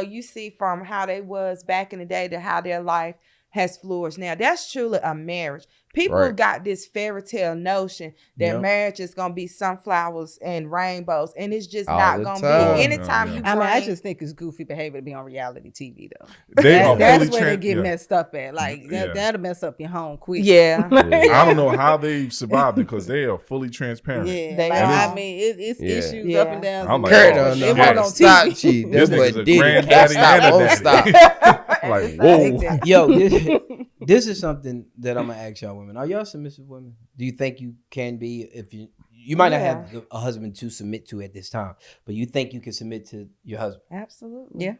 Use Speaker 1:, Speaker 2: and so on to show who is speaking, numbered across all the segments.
Speaker 1: you see from how they was back in the day to how their life has flourished now. That's truly a marriage. People got this fairy tale notion that marriage is gonna be sunflowers and rainbows, and it's just not gonna be. Anytime you bring,
Speaker 2: I just think it's goofy behavior to be on reality TV though.
Speaker 3: That's
Speaker 2: where they get messed up at. Like that'll mess up your home quick.
Speaker 1: Yeah.
Speaker 3: I don't know how they survived it because they are fully transparent.
Speaker 2: Yeah, I mean it's issues up and down.
Speaker 3: I'm like,
Speaker 4: Kurt don't know how to stop cheating. That's what did it. Can't stop, won't stop.
Speaker 3: Like, whoa.
Speaker 4: Yo, this is something that I'm gonna ask y'all women. Are y'all submissive women? Do you think you can be if you might not have a husband to submit to at this time, but you think you can submit to your husband?
Speaker 1: Absolutely.
Speaker 2: Yeah.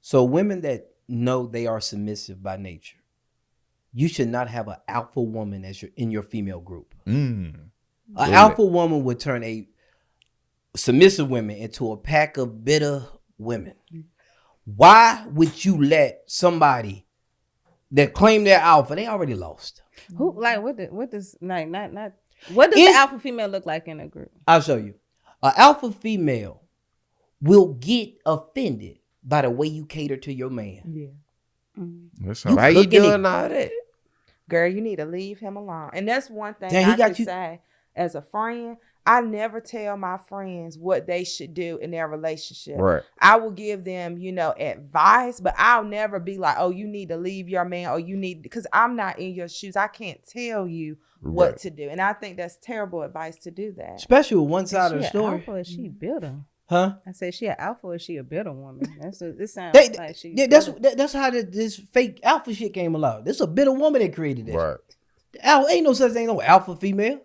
Speaker 4: So women that know they are submissive by nature, you should not have an alpha woman as in your female group. An alpha woman would turn a submissive women into a pack of bitter women. Why would you let somebody that claim they're alpha, they already lost?
Speaker 2: Who what does what does the alpha female look like in a group?
Speaker 4: I'll show you. An alpha female will get offended by the way you cater to your man.
Speaker 1: Yeah.
Speaker 4: Why you doing all that?
Speaker 1: Girl, you need to leave him alone. And that's one thing I can say as a friend. I never tell my friends what they should do in their relationship.
Speaker 5: Right.
Speaker 1: I will give them, advice, but I'll never be like, oh, you need to leave your man, or because I'm not in your shoes. I can't tell you what to do. And I think that's terrible advice to do that.
Speaker 4: Especially with one side of the story.
Speaker 2: Alpha, is she bitter?
Speaker 4: Huh?
Speaker 2: I said she an alpha, or is she a bitter woman? It sounds like she.
Speaker 4: That's how this fake alpha shit came along. This is a bitter woman that created this.
Speaker 5: Right.
Speaker 4: Ain't no such thing, no alpha female.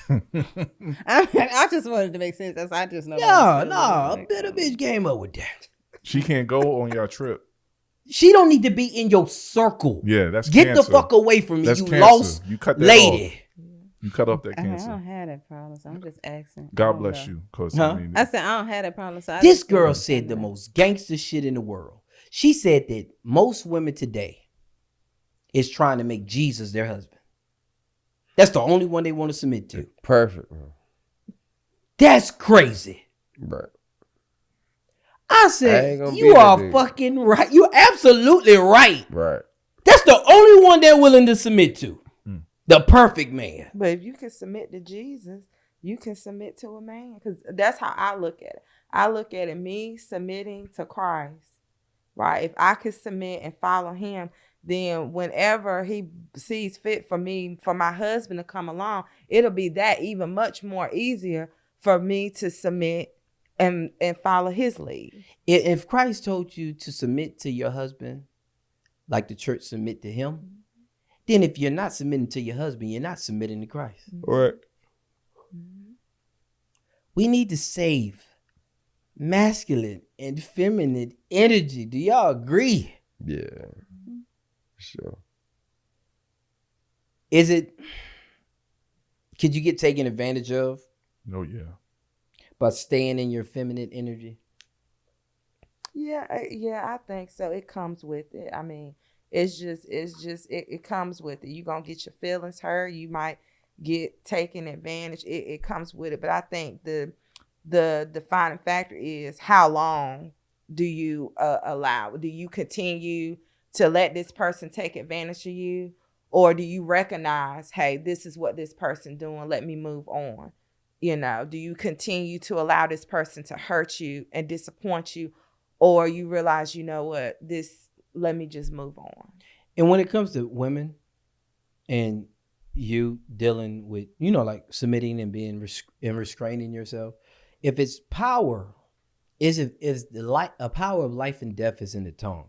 Speaker 2: I just wanted to make sense. I just know.
Speaker 4: A bitter bitch came up with that.
Speaker 3: She can't go on your trip.
Speaker 4: She don't need to be in your circle.
Speaker 3: Yeah, that's
Speaker 4: Get
Speaker 3: cancer.
Speaker 4: the fuck away from me,
Speaker 3: that's
Speaker 4: you
Speaker 3: cancer.
Speaker 4: lost
Speaker 3: You cut that
Speaker 4: lady.
Speaker 3: Off. You cut off that cancer.
Speaker 2: I don't have that problem, so I'm just asking.
Speaker 3: God bless you.
Speaker 2: I said I don't have that problem. So
Speaker 4: this girl said the most gangster shit in the world. She said that most women today is trying to make Jesus their husband. That's the only one they want to submit to.
Speaker 5: Perfect.
Speaker 4: That's crazy.
Speaker 5: Right.
Speaker 4: I said, you are fucking right. You're absolutely right.
Speaker 5: Right.
Speaker 4: That's the only one they're willing to submit to. The perfect man.
Speaker 1: But if you can submit to Jesus, you can submit to a man. Because that's how I look at it. I look at it, me submitting to Christ. Right? If I can submit and follow him, then whenever he sees fit for me, for my husband to come along, it'll be that even much more easier for me to submit and follow his lead.
Speaker 4: If Christ told you to submit to your husband, like the church submit to him, then if you're not submitting to your husband, you're not submitting to Christ.
Speaker 5: Right.
Speaker 4: We need to save masculine and feminine energy. Do y'all agree?
Speaker 5: Yeah. Sure.
Speaker 4: Could you get taken advantage of?
Speaker 3: Oh, yeah.
Speaker 4: By staying in your feminine energy?
Speaker 1: Yeah, I think so. It comes with it. I mean, it comes with it. You're going to get your feelings hurt. You might get taken advantage. It comes with it. But I think the defining factor is how long do you allow? Do you continue to let this person take advantage of you? Or do you recognize, hey, this is what this person doing. Let me move on. Do you continue to allow this person to hurt you and disappoint you? Or you realize, you know what, let me just move on.
Speaker 4: And when it comes to women and you dealing with, like submitting and being and restraining yourself, if it's power, is a power of life and death is in the tongue,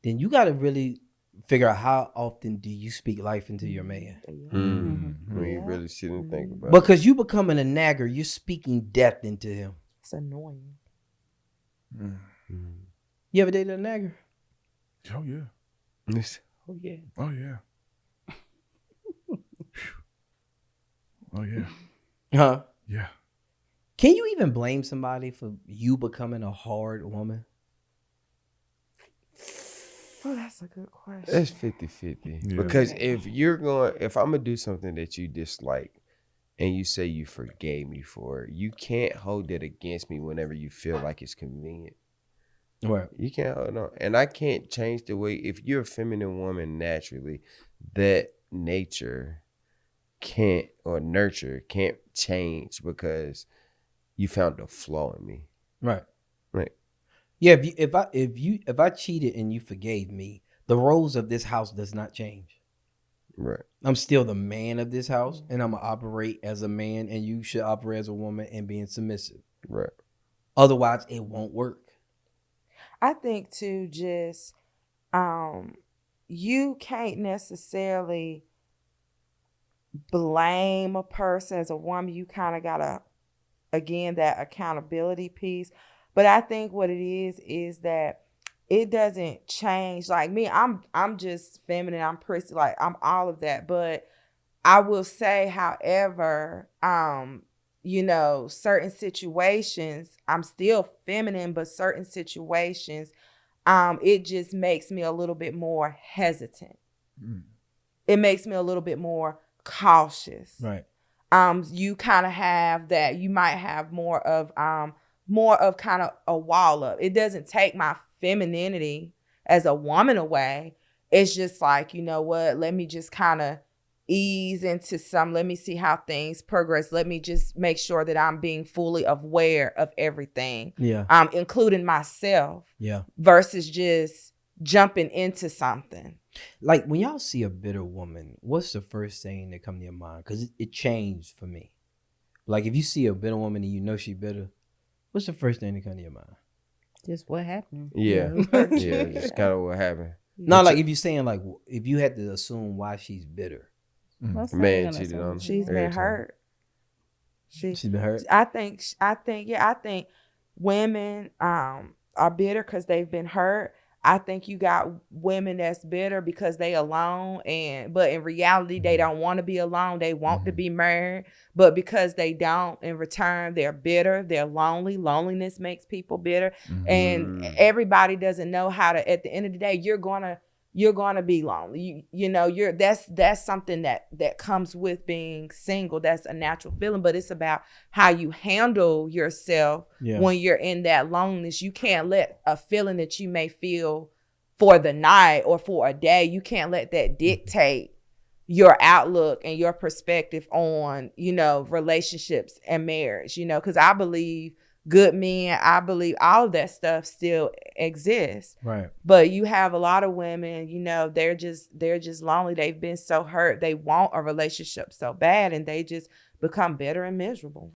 Speaker 4: then you got to really figure out how often do you speak life into your man.
Speaker 5: We really shouldn't think about it.
Speaker 4: Because you becoming a nagger, you're speaking death into him.
Speaker 1: It's annoying.
Speaker 4: You ever dated a nagger?
Speaker 3: Oh, yeah.
Speaker 4: Oh, yeah.
Speaker 3: Oh, yeah. Oh, yeah.
Speaker 4: Huh?
Speaker 3: Yeah.
Speaker 4: Can you even blame somebody for you becoming a hard woman?
Speaker 1: Oh, that's a good question.
Speaker 5: That's 50-50.
Speaker 3: Yeah.
Speaker 5: Because if I'm going to do something that you dislike and you say you forgave me for it, you can't hold it against me whenever you feel like it's convenient.
Speaker 4: Right.
Speaker 5: You can't hold on. And I can't change the way, if you're a feminine woman naturally, that nature can't, or nurture can't change because you found a flaw in me.
Speaker 4: Right.
Speaker 5: Right.
Speaker 4: Yeah, if I cheated and you forgave me, the roles of this house does not change.
Speaker 5: Right.
Speaker 4: I'm still the man of this house, and I'm gonna operate as a man, and you should operate as a woman and being submissive.
Speaker 5: Right.
Speaker 4: Otherwise, it won't work.
Speaker 1: I think too, just you can't necessarily blame a person as a woman. You kind of gotta, again, that accountability piece. But I think what it is that it doesn't change. Like me, I'm just feminine. I'm prissy. Like I'm all of that. But I will say, however, certain situations, I'm still feminine, but certain situations, it just makes me a little bit more hesitant. It makes me a little bit more cautious.
Speaker 4: Right.
Speaker 1: You kind of have that. You might have more of kind of a wall up. It doesn't take my femininity as a woman away. It's just like, you know what? Let me just kind of ease into let me see how things progress. Let me just make sure that I'm being fully aware of everything.
Speaker 4: Yeah.
Speaker 1: Including myself.
Speaker 4: Yeah.
Speaker 1: Versus just jumping into something.
Speaker 4: Like when y'all see a bitter woman, what's the first thing that come to your mind? Because it changed for me. Like if you see a bitter woman and you know she bitter, what's the first thing that come to your mind?
Speaker 2: Just what happened.
Speaker 5: Yeah.
Speaker 1: Yeah.
Speaker 5: Yeah. Just kind of what happened.
Speaker 4: No, like if you're saying like if you had to assume why she's bitter.
Speaker 2: Most
Speaker 5: Man
Speaker 2: times
Speaker 5: cheated
Speaker 2: gonna
Speaker 5: on her.
Speaker 1: She's
Speaker 5: Every
Speaker 1: been
Speaker 5: time.
Speaker 1: hurt.
Speaker 4: She's been hurt.
Speaker 1: I think women are bitter because they've been hurt. I think you got women that's bitter because they alone, but in reality they don't want to be alone. They want to be married, but because they don't, in return they're bitter. They're lonely. Loneliness makes people bitter, and everybody doesn't know how to. At the end of the day, you're gonna be lonely. That's something that comes with being single. That's a natural feeling, but it's about how you handle yourself when you're in that loneliness. You can't let a feeling that you may feel for the night or for a day, you can't let that dictate your outlook and your perspective on, relationships and marriage, because I believe good men, I believe all of that stuff still exists.
Speaker 4: Right.
Speaker 1: But you have a lot of women, they're just lonely. They've been so hurt. They want a relationship so bad and they just become bitter and miserable.